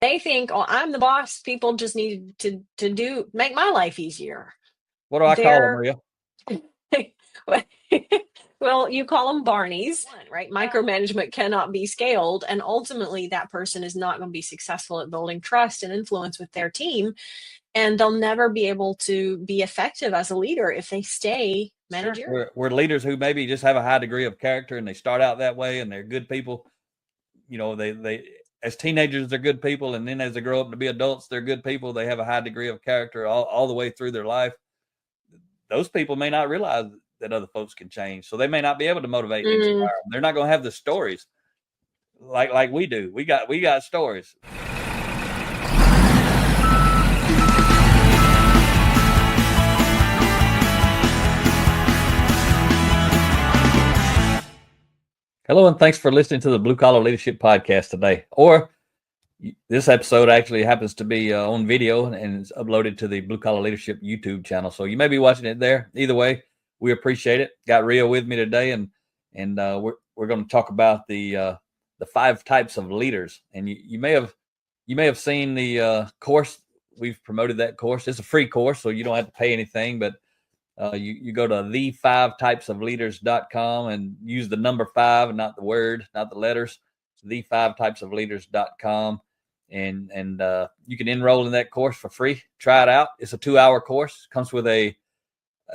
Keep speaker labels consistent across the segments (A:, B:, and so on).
A: They think, oh, I'm the boss. People just need to make my life easier.
B: What do I call them,
A: They're
B: Maria?
A: well, you call them Barneys, right? Micromanagement cannot be scaled, and ultimately that person is not going to be successful at building trust and influence with their team, and they'll never be able to be effective as a leader if they stay
B: Sure.
A: managerial.
B: We're leaders who maybe just have a high degree of character and they start out that way and they're good people. They as teenagers they're good people, and then as they grow up to be adults they're good people. They have a high degree of character all the way through their life. Those people may not realize that other folks can change, so they may not be able to motivate and inspire
A: Mm.
B: them. They're not going to have the stories like we do. We got stories. Hello, and thanks for listening to the Blue Collar Leadership Podcast today. Or this episode actually happens to be on video and it's uploaded to the Blue Collar Leadership YouTube channel. So you may be watching it there. Either way, we appreciate it. Got Ria with me today, and we're going to talk about the 5 types of leaders. And you may have seen the course. We've promoted that course. It's a free course, so you don't have to pay anything. But you go to the5typesofleaders.com and use the number 5, not the word, not the letters. The5typesofleaders.com, and you can enroll in that course for free. Try it out. It's a 2-hour course. Comes with an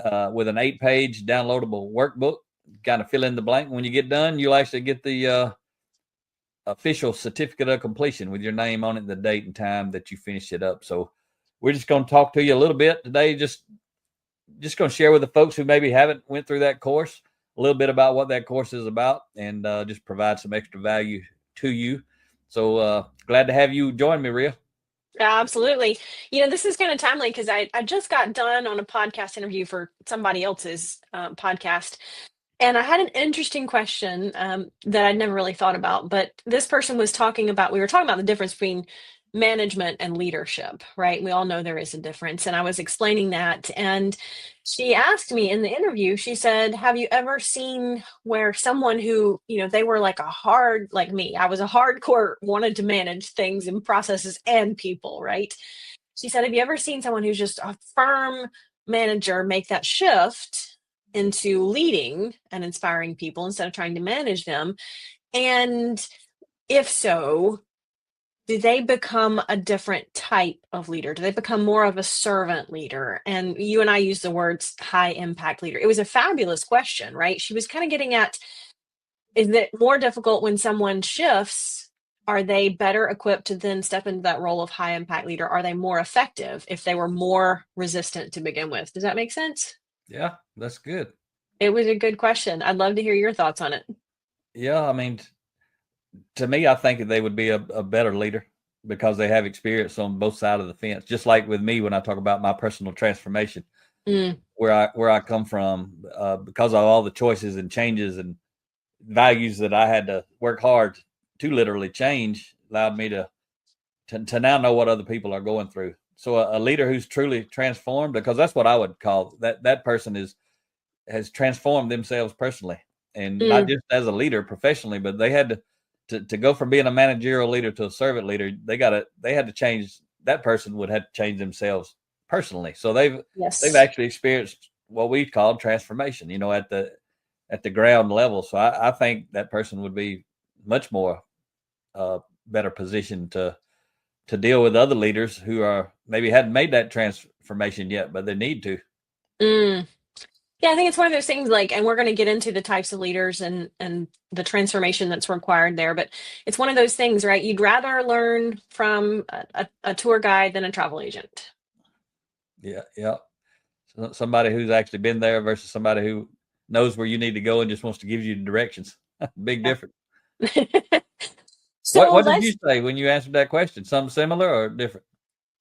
B: 8-page downloadable workbook. Kind of fill in the blank. When you get done, you'll actually get the official certificate of completion with your name on it, the date and time that you finished it up. So we're just going to talk to you a little bit today. Just going to share with the folks who maybe haven't went through that course a little bit about what that course is about, and just provide some extra value to you. So glad to have you join me, Ria.
A: Absolutely. This is kind of timely because I just got done on a podcast interview for somebody else's podcast. And I had an interesting question that I'd never really thought about. But this person was we were talking about the difference between management and leadership, right? We all know there is a difference. And I was explaining that. And she asked me in the interview, she said, have you ever seen where someone who, they were like me, I was a hardcore, wanted to manage things and processes and people, right? She said, have you ever seen someone who's just a firm manager make that shift into leading and inspiring people instead of trying to manage them? And if so, do they become a different type of leader? Do they become more of a servant leader? And you and I use the words high impact leader. It was a fabulous question, right? She was kind of getting at, is it more difficult when someone shifts? Are they better equipped to then step into that role of high impact leader? Are they more effective if they were more resistant to begin with? Does that make sense?
B: Yeah, that's good.
A: It was a good question. I'd love to hear your thoughts on it.
B: Yeah, I mean, to me, I think they would be a better leader because they have experience on both sides of the fence. Just like with me, when I talk about my personal transformation,
A: Mm.
B: where I come from, because of all the choices and changes and values that I had to work hard to literally change, allowed me to now know what other people are going through. So a leader who's truly transformed, because that's what I would call that person has transformed themselves personally, and not
A: Mm.
B: just as a leader professionally, but they had to go from being a managerial leader to a servant leader. They had to change. That person would have to change themselves personally. So they've
A: Yes.
B: actually experienced what we call transformation, at the ground level. So I think that person would be much more better positioned to deal with other leaders who are maybe hadn't made that transformation yet, but they need to.
A: Mm. Yeah, I think it's one of those things and we're going to get into the types of leaders and the transformation that's required there. But it's one of those things, right? You'd rather learn from a tour guide than a travel agent.
B: Yeah, yeah. So somebody who's actually been there versus somebody who knows where you need to go and just wants to give you directions. Big
A: Yeah.
B: difference. What
A: So
B: what did you
A: let's,
B: say when you answered that question? Something similar or different?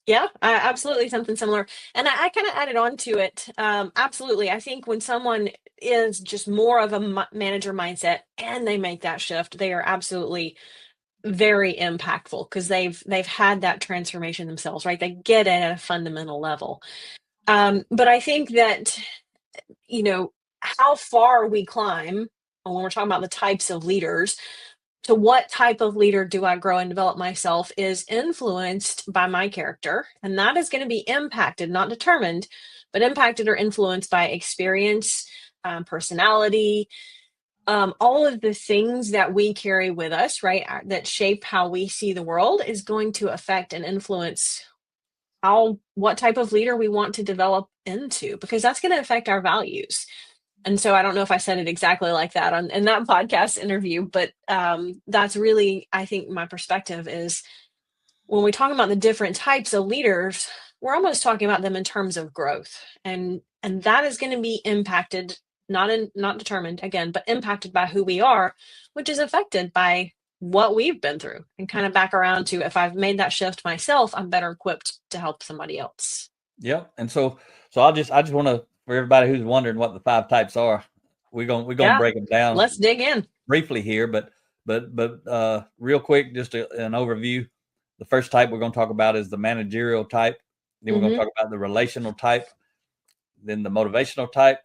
A: yeah, absolutely something similar. And I kind of added on to it. Absolutely. I think when someone is just more of a manager mindset and they make that shift, they are absolutely very impactful because they've had that transformation themselves, right? They get it at a fundamental level. But I think that, how far we climb when we're talking about the types of leaders, to what type of leader do I grow and develop myself is influenced by my character. And that is going to be impacted, not determined, but impacted or influenced by experience, personality, all of the things that we carry with us, right, that shape how we see the world is going to affect and influence what type of leader we want to develop into, because that's going to affect our values. And so I don't know if I said it exactly like that in that podcast interview, but that's really, I think my perspective is when we talk about the different types of leaders, we're almost talking about them in terms of growth. And that is going to be impacted, not determined again, but impacted by who we are, which is affected by what we've been through. And kind of back around to, if I've made that shift myself, I'm better equipped to help somebody else.
B: Yep. And so I just want to, for everybody who's wondering what the 5 types are, we're gonna break them down.
A: Let's dig in
B: briefly here, but real quick, just an overview. The first type we're going to talk about is the managerial type. Then we're going to talk about the relational type, then the motivational type,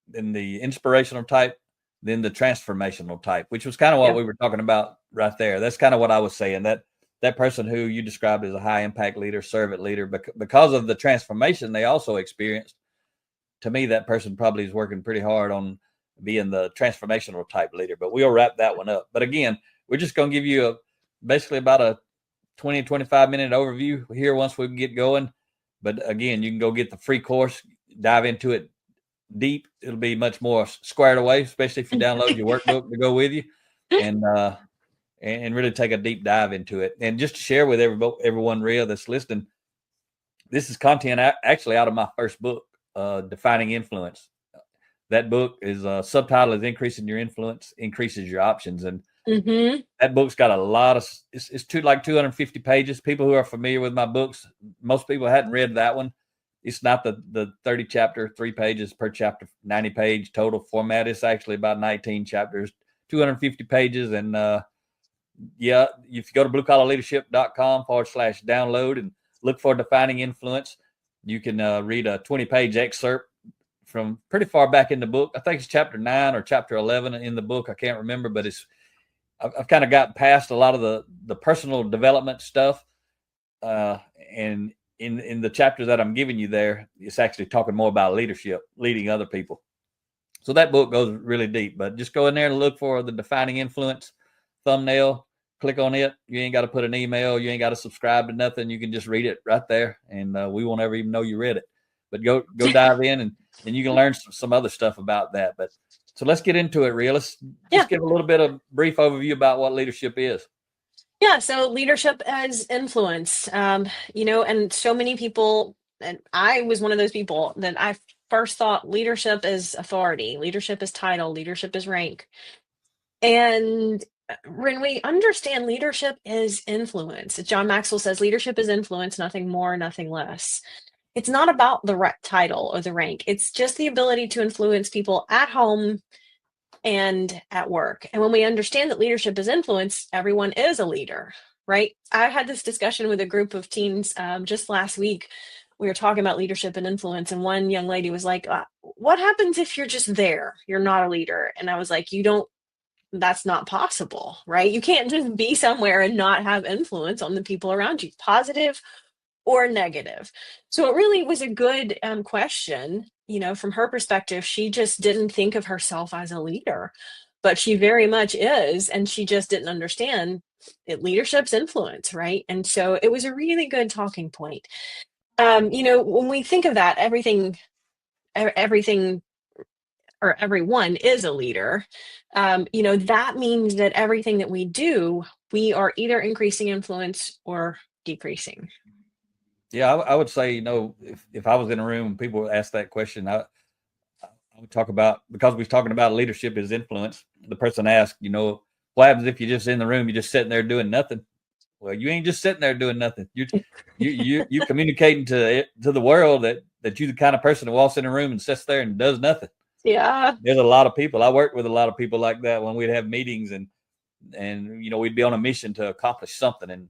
B: then the inspirational type, then the transformational type, which was kind of what we were talking about right there. That's kind of what I was saying, that person who you described as a high impact leader, servant leader, because of the transformation they also experienced. To me, that person probably is working pretty hard on being the transformational type leader, but we'll wrap that one up. But again, we're just going to give you basically about a 20, 25 minute overview here once we get going. But again, you can go get the free course, dive into it deep. It'll be much more squared away, especially if you download your workbook to go with you and really take a deep dive into it. And just to share with everyone, Ria, that's listening, this is content actually out of my first book, Defining Influence. That book is subtitle is Increasing Your Influence Increases Your Options. And that book's got a lot of, it's 250 pages. People who are familiar with my books, most people hadn't read that one. It's not the 30 chapter, 3 pages per chapter, 90 page total format. It's actually about 19 chapters, 250 pages. And if you go to bluecollarleadership.com/download and look for Defining Influence, you can read a 20-page excerpt from pretty far back in the book. I think it's chapter 9 or chapter 11 in the book. I can't remember, but I've kind of gotten past a lot of the personal development stuff. And in the chapters that I'm giving you there, it's actually talking more about leadership, leading other people. So that book goes really deep, but just go in there and look for the Defining Influence thumbnail, click on it. You ain't got to put an email. You ain't got to subscribe to nothing. You can just read it right there. And we won't ever even know you read it, but go dive in and you can learn some other stuff about that. But so let's get into it, Ria. Let's just give a little bit of brief overview about what leadership is.
A: Yeah, so leadership as influence, and so many people, and I was one of those people that I first thought leadership is authority, leadership is title, leadership is rank. And when we understand leadership is influence, John Maxwell says leadership is influence, nothing more, nothing less. It's not about the title or the rank. It's just the ability to influence people at home and at work. And when we understand that leadership is influence, everyone is a leader, right? I had this discussion with a group of teens just last week. We were talking about leadership and influence, and one young lady was like, what happens if you're just there? You're not a leader. And I was like, that's not possible, right? You can't just be somewhere and not have influence on the people around you, positive or negative. So it really was a good question. From her perspective, she just didn't think of herself as a leader, but she very much is. And she just didn't understand leadership's influence, right? And so it was a really good talking point. When we think of that, everything or everyone is a leader. That means that everything that we do, we are either increasing influence or decreasing.
B: Yeah, I would say, if I was in a room and people ask that question, I would talk about, because we're talking about leadership as influence. The person asked, what happens if you're just in the room, you're just sitting there doing nothing? Well, you ain't just sitting there doing nothing. You communicating to the world that you're the kind of person who walks in a room and sits there and does nothing.
A: Yeah.
B: There's a lot of people. I worked with a lot of people like that when we'd have meetings and we'd be on a mission to accomplish something. And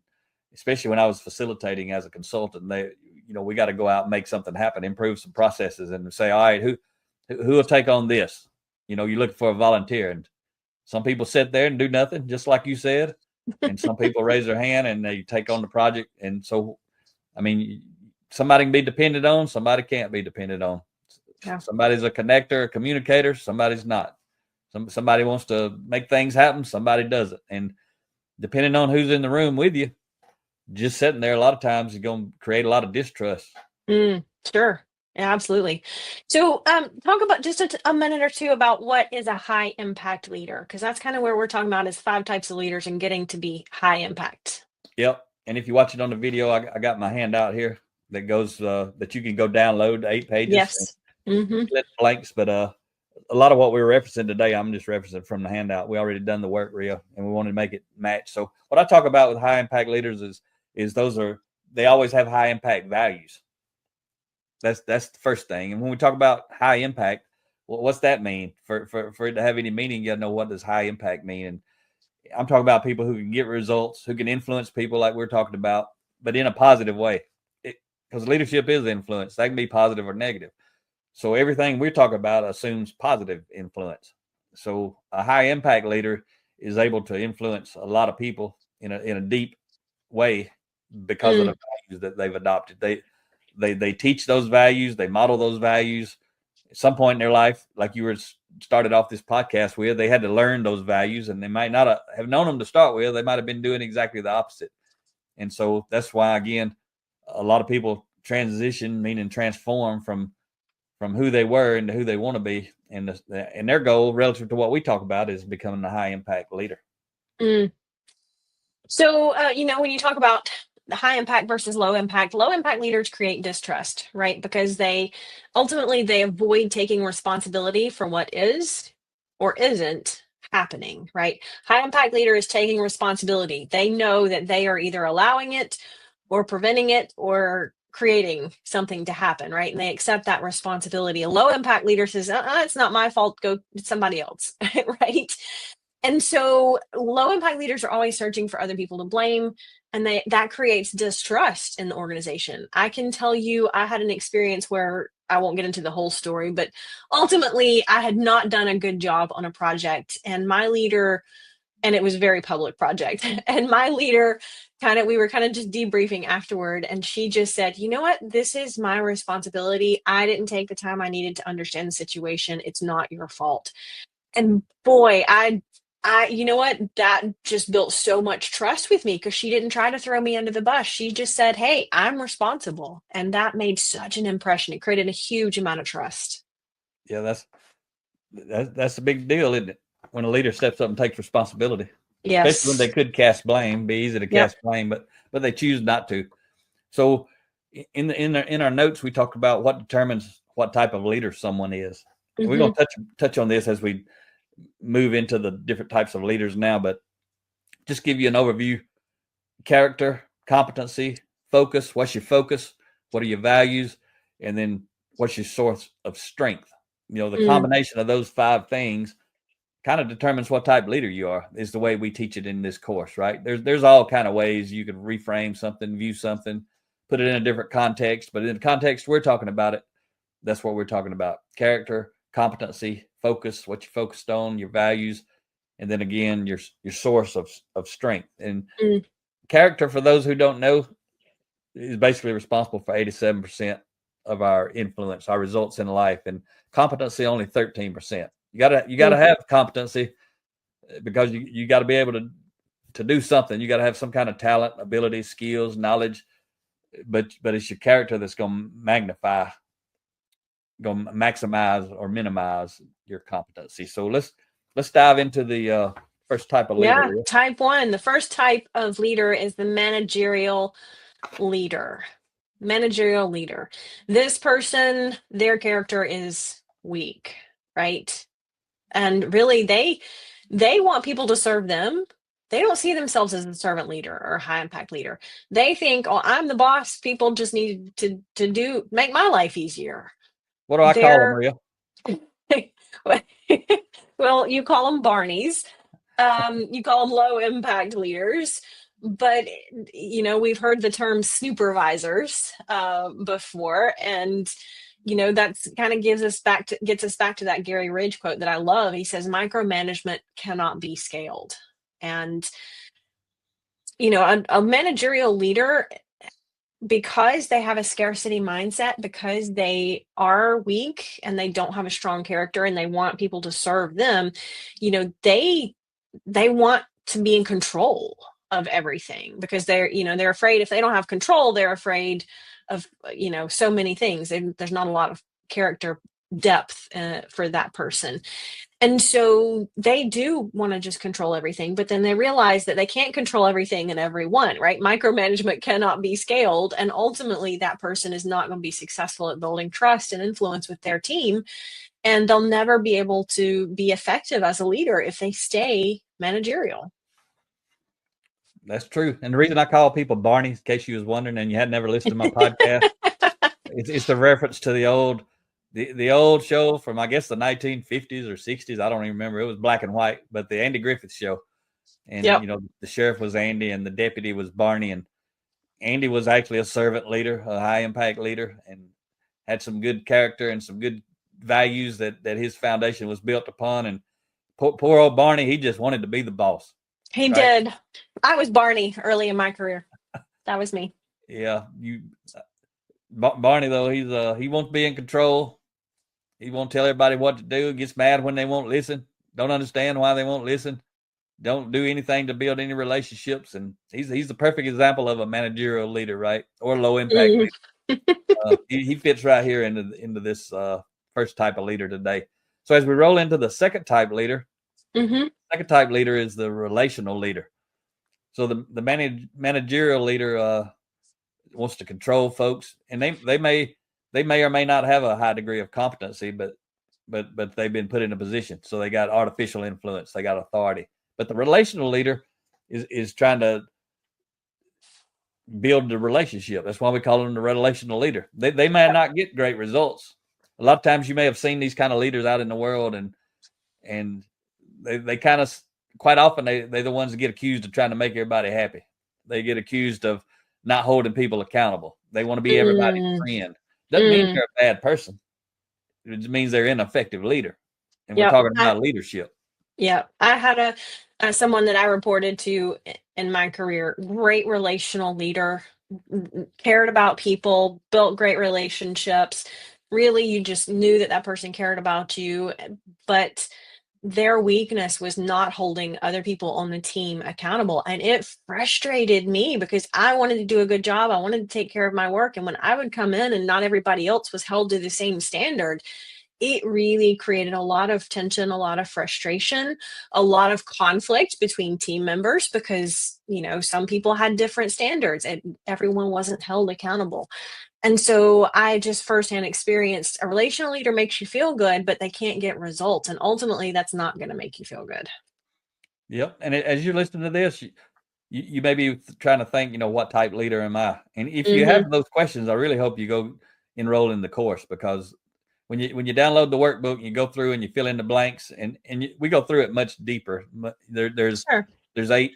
B: especially when I was facilitating as a consultant, we got to go out and make something happen, improve some processes, and say, all right, who will take on this? You're looking for a volunteer, and Some people sit there and do nothing, just like you said, and some people raise their hand and they take on the project. And so, I mean, somebody can be depended on, somebody can't be depended on.
A: Yeah.
B: Somebody's a connector, a communicator, somebody's not. Somebody wants to make things happen, somebody doesn't. And depending on who's in the room with you, just sitting there a lot of times is going to create a lot of distrust.
A: Sure. Yeah, absolutely. So, talk about just a minute or two about what is a high impact leader, because that's kind of where we're talking about is 5 types of leaders and getting to be high impact.
B: Yep. And if you watch it on the video, I got my handout here that goes that you can go download the 8 pages and
A: Yes. Mm-hmm.
B: fill in blanks. But a lot of what we were referencing today, I'm just referencing from the handout. We already done the work, Ria, and we wanted to make it match. So what I talk about with high impact leaders is they always have high impact values. That's the first thing. And when we talk about high impact, what's that mean? For it to have any meaning, you got to know, what does high impact mean? And I'm talking about people who can get results, who can influence people like we're talking about, but in a positive way. Because leadership is influence. That can be positive or negative. So everything we're talking about assumes positive influence. So a high impact leader is able to influence a lot of people in a deep way because of the values that they've adopted. They teach those values, they model those values. At some point in their life, like you were started off this podcast with, they had to learn those values, and they might not have known them to start with. They might have been doing exactly the opposite. And so that's why, again, a lot of people transition, meaning transform from who they were into who they want to be. And their goal relative to what we talk about is becoming a high impact leader.
A: So, when you talk about the high impact versus low impact leaders create distrust, right? Because they avoid taking responsibility for what is or isn't happening, right? High impact leader is taking responsibility. They know that they are either allowing it or preventing it or creating something to happen, right? And they accept that responsibility. A low impact leader says, it's not my fault, go somebody else, right? And so low impact leaders are always searching for other people to blame, and that creates distrust in the organization. I can tell you, I had an experience where I won't get into the whole story, but ultimately I had not done a good job on a project, and my leader, and it was a very public project, and my leader we were kind of just debriefing afterward, and she just said, you know what, this is my responsibility. I didn't take the time I needed to understand the situation. It's not your fault. And boy, you know what? That just built so much trust with me, because she didn't try to throw me under the bus. She just said, hey, I'm responsible. And that made such an impression. It created a huge amount of trust.
B: Yeah, that's a big deal, isn't it? When a leader steps up and takes responsibility, especially when they
A: Yes.
B: could cast blame, be easy to
A: Yep.
B: cast blame, but they choose not to. So in our notes, we talked about what determines what type of leader someone is.
A: Mm-hmm.
B: We're going to touch on this as we move into the different types of leaders now, but just give you an overview: character, competency, focus. What's your focus? What are your values? And then what's your source of strength? The combination of those 5 things kind of determines what type of leader you are, is the way we teach it in this course, right? There's all kind of ways you can reframe something, view something, put it in a different context, but in the context we're talking about it, that's what we're talking about: character, competency, focus, what you focused on, your values, and then again your source of strength. And character, for those who don't know, is basically responsible for 87% of our influence, our results in life, and competency only 13%. You gotta have competency, because you got to be able to do something. You got to have some kind of talent, ability, skills, knowledge, but it's your character that's going to maximize or minimize your competency. So let's dive into the first type of leader.
A: Yeah, type 1. The first type of leader is the managerial leader. Managerial leader. This person, their character is weak, right? And really, they want people to serve them. They don't see themselves as a servant leader or a high impact leader. They think, oh, I'm the boss. People just need to make my life easier.
B: What do I call them, Ria?
A: Well, you call them Barneys. You call them low impact leaders. But, we've heard the term supervisors before. And, that's kind of gets us back to that Gary Ridge quote that I love. He says, micromanagement cannot be scaled. And, a managerial leader, because they have a scarcity mindset, because they are weak and they don't have a strong character and they want people to serve them, they want to be in control of everything, because they're afraid if they don't have control, they're afraid of, so many things. There's not a lot of character depth for that person. And so they do want to just control everything, but then they realize that they can't control everything and everyone, right? Micromanagement cannot be scaled. And ultimately, that person is not going to be successful at building trust and influence with their team. And they'll never be able to be effective as a leader if they stay managerial.
B: That's true. And the reason I call people Barney, in case you was wondering and you had never listened to my podcast, it's a reference to the old show from, I guess, the 1950s or 60s. I don't even remember. It was black and white, but the Andy Griffith Show. And,
A: Yep.
B: The sheriff was Andy and the deputy was Barney. And Andy was actually a servant leader, a high impact leader, and had some good character and some good values that his foundation was built upon. And poor old Barney, he just wanted to be the boss.
A: He
B: right?
A: did. I was Barney early in my career. That was me.
B: Yeah. Barney, though, he wants to be in control. He won't tell everybody what to do. Gets mad when they won't listen. Don't understand why they won't listen. Don't do anything to build any relationships. And he's the perfect example of a managerial leader, right? Or low impact leader. He fits right here into this first type of leader today. So as we roll into the second type leader, second type leader is the relational leader. So the managerial leader wants to control folks, and they may or may not have a high degree of competency, but they've been put in a position, so they got artificial influence, they got authority. But the relational leader is trying to build the relationship. That's why we call them the relational leader. They may not get great results. A lot of times you may have seen these kind of leaders out in the world, and they kind of, quite often they're the ones that get accused of trying to make everybody happy. They get accused of not holding people accountable. They want to be everybody's friend. Doesn't mean they're a bad person. It just means they're an ineffective leader. And we're talking about leadership.
A: Yeah. I had someone that I reported to in my career, great relational leader, cared about people, built great relationships. Really, you just knew that person cared about you, but their weakness was not holding other people on the team accountable. And it frustrated me because I wanted to do a good job. I wanted to take care of my work. And when I would come in and not everybody else was held to the same standard, it really created a lot of tension, a lot of frustration, a lot of conflict between team members because, some people had different standards and everyone wasn't held accountable. And so I just firsthand experienced a relational leader makes you feel good, but they can't get results. And ultimately, that's not going to make you feel good.
B: Yep. And as you're listening to this, you may be trying to think, what type leader am I? And if you have those questions, I really hope you go enroll in the course, because when you download the workbook and you go through and you fill in the blanks, and we go through it much deeper. There's 8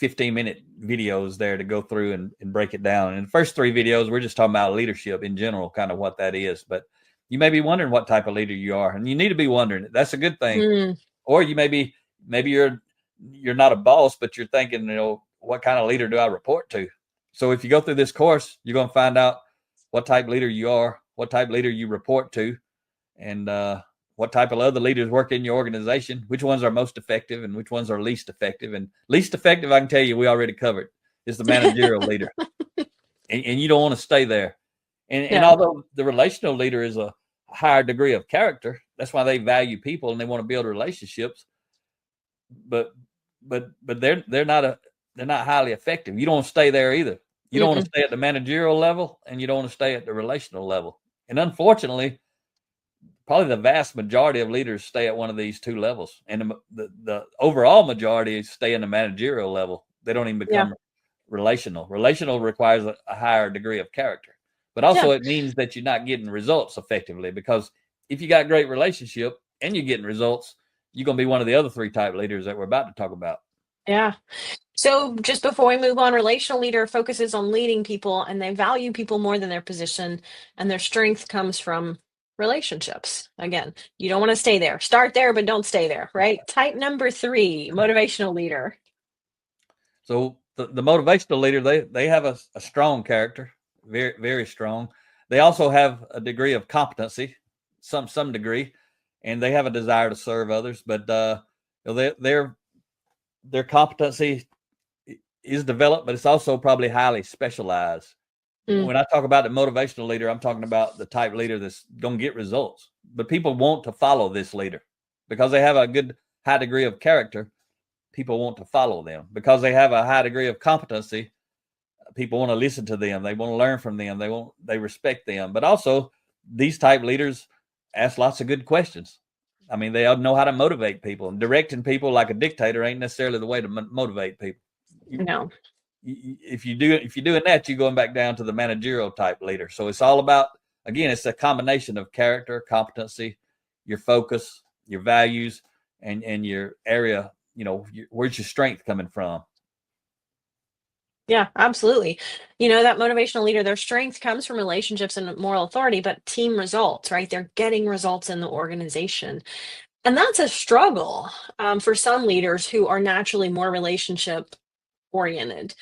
B: 15-minute videos there to go through and break it down. And in the first 3 videos, we're just talking about leadership in general, kind of what that is. But you may be wondering what type of leader you are, and you need to be wondering. That's a good thing. Or you maybe you're not a boss, but you're thinking, what kind of leader do I report to? So if you go through this course, you're going to find out what type leader you are, what type leader you report to, and what type of other leaders work in your organization, which ones are most effective and which ones are least effective. And least effective, I can tell you, we already covered, is the managerial leader. And you don't want to stay there. And although the relational leader is a higher degree of character, that's why they value people and they want to build relationships. But they're not highly effective. You don't want to stay there either. You don't want to stay at the managerial level, and you don't want to stay at the relational level. And unfortunately, probably the vast majority of leaders stay at one of these 2 levels, and the overall majority stay in the managerial level. They don't even become relational. Relational requires a higher degree of character, but also it means that you're not getting results effectively, because if you got great relationship and you're getting results, you're going to be one of the other 3 type leaders that we're about to talk about.
A: Yeah. So just before we move on, relational leader focuses on leading people, and they value people more than their position, and their strength comes from relationships. Again, you don't want to stay there. Start there, but don't stay there, right? Type number 3, motivational leader.
B: So the motivational leader, they have a strong character, very very strong. They also have a degree of competency, some degree, and they have a desire to serve others. But their competency is developed, but it's also probably highly specialized.
A: Mm.
B: When I talk about the motivational leader, I'm talking about the type leader that's going to get results. But people want to follow this leader because they have a good high degree of character. People want to follow them because they have a high degree of competency. People want to listen to them. They want to learn from them. They respect them. But also, these type leaders ask lots of good questions. I mean, they know how to motivate people. And directing people like a dictator ain't necessarily the way to motivate people.
A: No.
B: If you're doing that, you're going back down to the managerial type leader. So it's all about, again, it's a combination of character, competency, your focus, your values, and your area. Where's your strength coming from?
A: Yeah, absolutely. That motivational leader, their strength comes from relationships and moral authority, but team results, right? They're getting results in the organization. And that's a struggle for some leaders who are naturally more relationship oriented.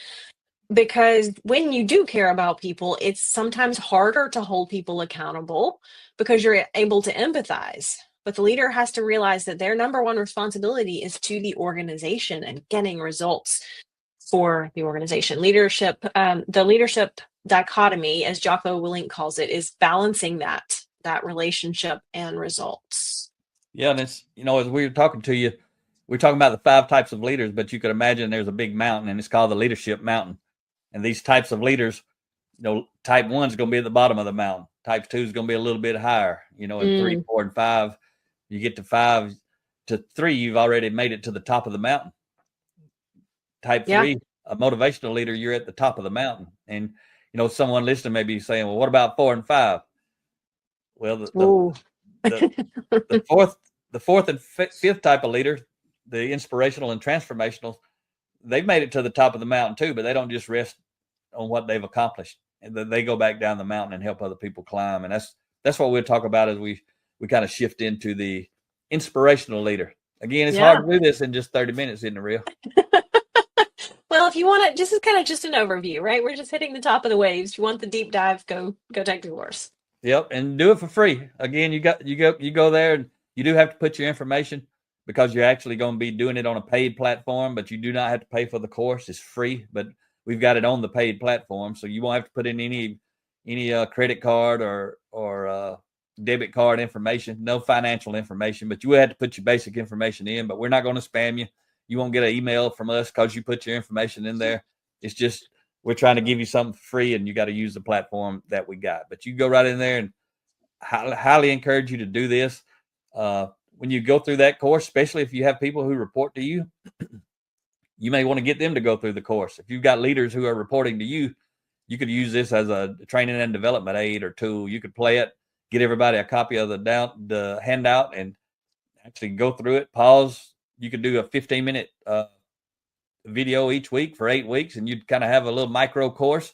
A: Because when you do care about people, it's sometimes harder to hold people accountable because you're able to empathize. But the leader has to realize that their number one responsibility is to the organization and getting results for the organization. The leadership dichotomy, as Jocko Willink calls it, is balancing that relationship and results.
B: Yeah, and it's as we were talking to you, we're talking about the 5 types of leaders, but you could imagine there's a big mountain, and it's called the leadership mountain. And these types of leaders, type 1 is going to be at the bottom of the mountain. Type 2 is going to be a little bit higher. And 3, 4, and 5, you get to 5 to 3, you've already made it to the top of the mountain. Type 3, a motivational leader, you're at the top of the mountain. And someone listening may be saying, well, what about 4 and 5? Well, the fourth and fifth type of leader, the inspirational and transformational, they've made it to the top of the mountain too, but they don't just rest on what they've accomplished. And they go back down the mountain and help other people climb. And that's what we'll talk about as we kind of shift into the inspirational leader. Again, it's hard to do this in just 30 minutes, isn't it, Ria?
A: Well, if you want to, this is kind of just an overview, right? We're just hitting the top of the waves. If you want the deep dive, go take the course.
B: Yep, and do it for free. Again, you go there, and you do have to put your information because you're actually going to be doing it on a paid platform, but you do not have to pay for the course. It's free, but we've got it on the paid platform, so you won't have to put in any credit card or debit card information, no financial information, but you will have to put your basic information in. But we're not going to spam you. You won't get an email from us because you put your information in there. It's just we're trying to give you something free, and you got to use the platform that we got. But you go right in there, and highly encourage you to do this. When you go through that course, especially if you have people who report to you, you may want to get them to go through the course. If you've got leaders who are reporting to you, you could use this as a training and development aid or tool. You could play it, get everybody a copy of the handout, and actually go through it, pause. You could do a 15-minute video each week for 8 weeks, and you'd kind of have a little micro course,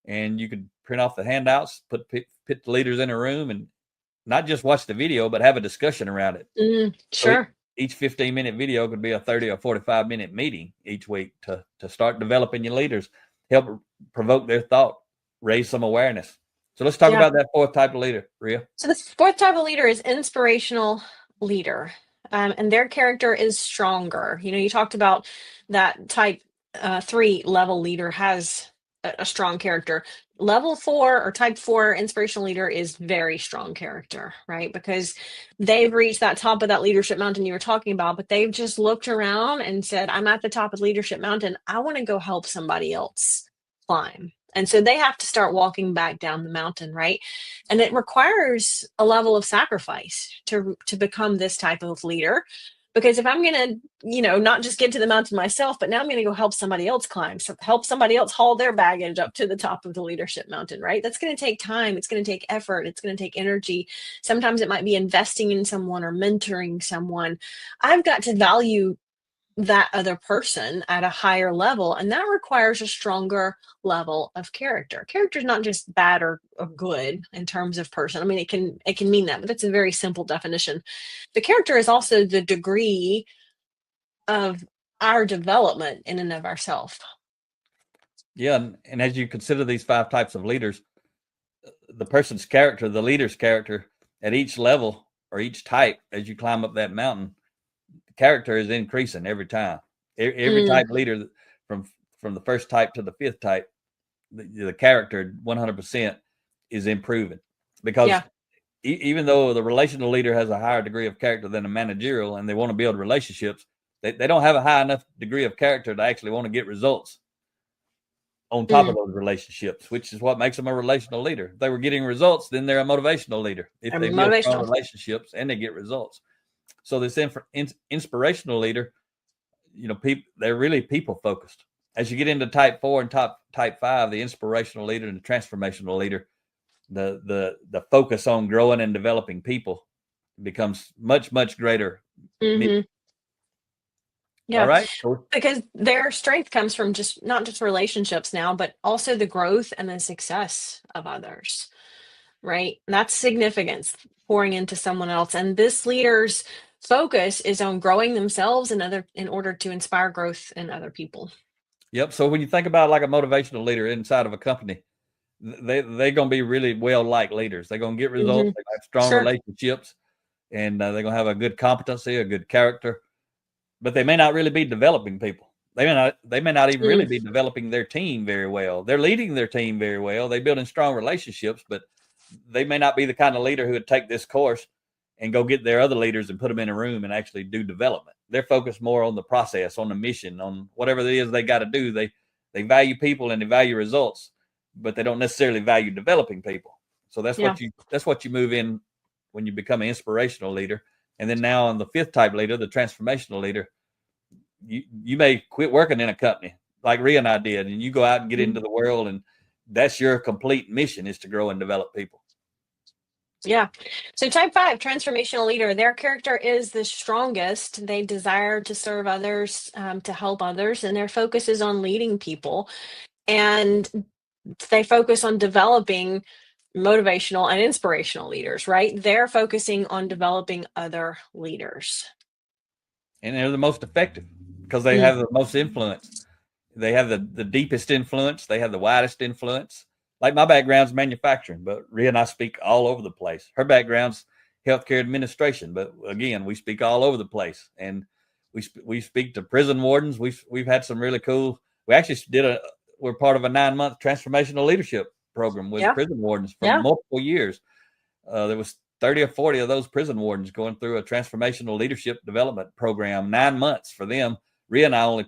B: and you could print off the handouts, put the leaders in a room, and not just watch the video, but have a discussion around it.
A: Sure.
B: So each 15-minute video could be a 30 or 45-minute meeting each week to start developing your leaders, help provoke their thought, raise some awareness. So let's talk about that 4th type of leader, Ria.
A: So the 4th type of leader is inspirational leader. And their character is stronger. You talked about that type 3 level leader has a strong character. Level 4 or type 4 inspirational leader is very strong character, right? Because they've reached that top of that leadership mountain you were talking about, but they've just looked around and said, I'm at the top of the leadership mountain. I want to go help somebody else climb. And so they have to start walking back down the mountain, right? And it requires a level of sacrifice to become this type of leader. Because if I'm going to, not just get to the mountain myself, but now I'm going to go help somebody else climb, so help somebody else haul their baggage up to the top of the leadership mountain, right? That's going to take time. It's going to take effort. It's going to take energy. Sometimes it might be investing in someone or mentoring someone. I've got to value that other person at a higher level, and that requires a stronger level of character. Character is not just bad or good in terms of person. I mean, it can mean that, but that's a very simple definition. The character is also the degree of our development in and of ourselves.
B: Yeah, and as you consider these 5 types of leaders, the person's character, the leader's character at each level or each type, as you climb up that mountain, the character is increasing every time. Every
A: Mm,
B: type leader from the first type to the 5th type, the character 100% is improving, because
A: yeah.
B: even though the relational leader has a higher degree of character than a managerial and they want to build relationships, they don't have a high enough degree of character to actually want to get results on top of
A: Mm,
B: those relationships, which is what makes them a relational leader. If they were getting results, then they're a motivational leader. If
A: and
B: they build strong
A: motivational.
B: relationships and they get results. So this inspirational leader, they're really people focused. As you get into type 4 and type 5, the inspirational leader and the transformational leader, the focus on growing and developing people becomes much greater.
A: Hmm.
B: All
A: Yeah,
B: right. So,
A: because their strength comes from just not just relationships now, but also the growth and the success of others, right? And that's significance pouring into someone else. And this leader's focus is on growing themselves and other in order to inspire growth in other people.
B: yep. So when you think about like a motivational leader inside of a company, they're going to be really well liked leaders. They're going to get results.
A: Hmm.
B: They have strong
A: Sure.
B: relationships, and they're going to have a good competency, a good character. But they may not really be developing people. They may not even really
A: Mm,
B: be developing their team very well. They're leading their team very well. They're building strong relationships, but they may not be the kind of leader who would take this course and go get their other leaders and put them in a room and actually do development. They're focused more on the process, on the mission, on whatever it is they got to do. They value people and they value results, but they don't necessarily value developing people. So
A: yeah.
B: that's what you move in when you become an inspirational leader. And then now on the 5th type leader, the transformational leader, you may quit working in a company like Ria and I did, and you go out and get
A: Mhm.
B: into the world, and that's your complete mission, is to grow and develop people.
A: Yeah. So type 5, transformational leader, their character is the strongest. They desire to serve others, to help others, and their focus is on leading people. And they focus on developing motivational and inspirational leaders, right? They're focusing on developing other leaders.
B: And they're the most effective because they
A: Mm,
B: have the most influence. They have the deepest influence. They have the widest influence. Like my background's manufacturing, but Ria and I speak all over the place. Her background's healthcare administration, but again, we speak all over the place. And we speak to prison wardens. We've had some really cool. We actually we're part of a 9-month transformational leadership program with
A: yeah.
B: prison wardens for
A: Yeah.
B: multiple years. There was 30 or 40 of those prison wardens going through a transformational leadership development program, 9 months for them. Ria and I only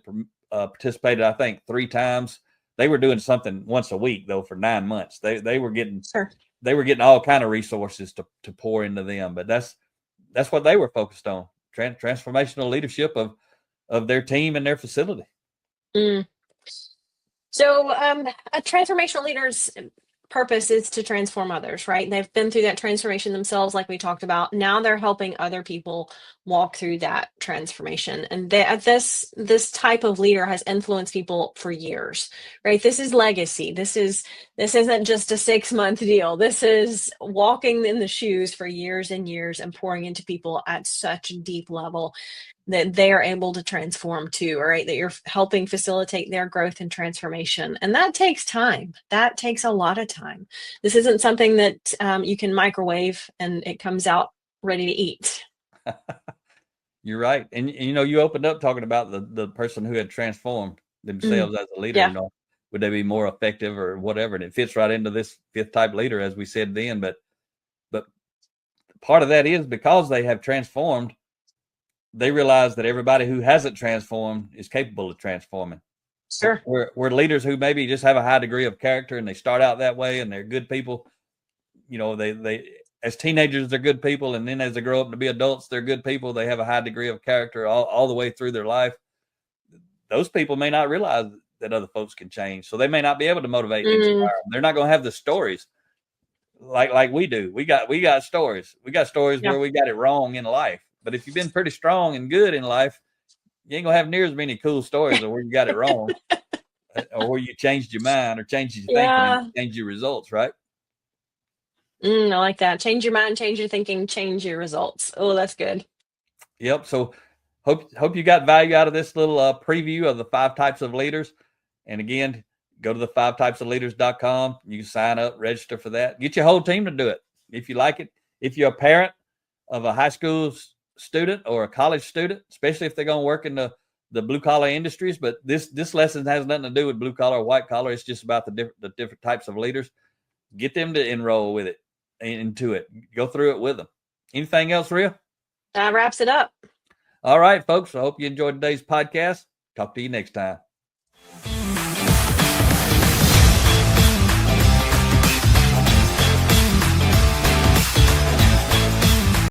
B: participated, I think, 3 times. They were doing something once a week though for 9 months. They were getting
A: Sure.
B: all kind of resources to pour into them. But that's what they were focused on: transformational leadership of their team and their facility.
A: Mm. So, a transformational leader's purpose is to transform others, right? They've been through that transformation themselves, like we talked about. Now they're helping other people walk through that transformation. And this type of leader has influenced people for years, right? This is legacy. This isn't just a 6-month deal. This is walking in the shoes for years and years and pouring into people at such a deep level that they are able to transform too, right? That you're helping facilitate their growth and transformation. And that takes time. That takes a lot of time. This isn't something that you can microwave and it comes out ready to eat.
B: You're right. And you opened up talking about the person who had transformed
A: Mm,
B: themselves as a leader.
A: yeah.
B: Would they be more effective or whatever? And it fits right into this 5th type leader, as we said then. But part of that is because they have transformed, they realize that everybody who hasn't transformed is capable of transforming.
A: Sure.
B: We're leaders who maybe just have a high degree of character and they start out that way and they're good people. They as teenagers they're good people, and then as they grow up to be adults they're good people. They have a high degree of character all the way through their life. Those people may not realize that other folks can change, so they may not be able to motivate and
A: Mm,
B: inspire them. They're not going to have the stories like we do. We got stories. We got stories
A: yeah.
B: where we got it wrong in life. But if you've been pretty strong and good in life, you ain't gonna have near as many cool stories of where you got it wrong, or where you changed your mind or changed your thinking and
A: Yeah.
B: changed your results, right?
A: I like that. Change your mind, change your thinking, change your results. Oh, that's good.
B: Yep. So hope you got value out of this little preview of the 5 types of leaders. And again, go to the 5typesofleaders.com. You can sign up, register for that. Get your whole team to do it if you like it. If you're a parent of a high school student or a college student, especially if they're going to work in the blue collar industries. But this lesson has nothing to do with blue collar or white collar. It's just about the different types of leaders. Get them to enroll with it, into it. Go through it with them. Anything else, Ria?
A: That wraps it up.
B: All right, folks. I hope you enjoyed today's podcast. Talk to you next time.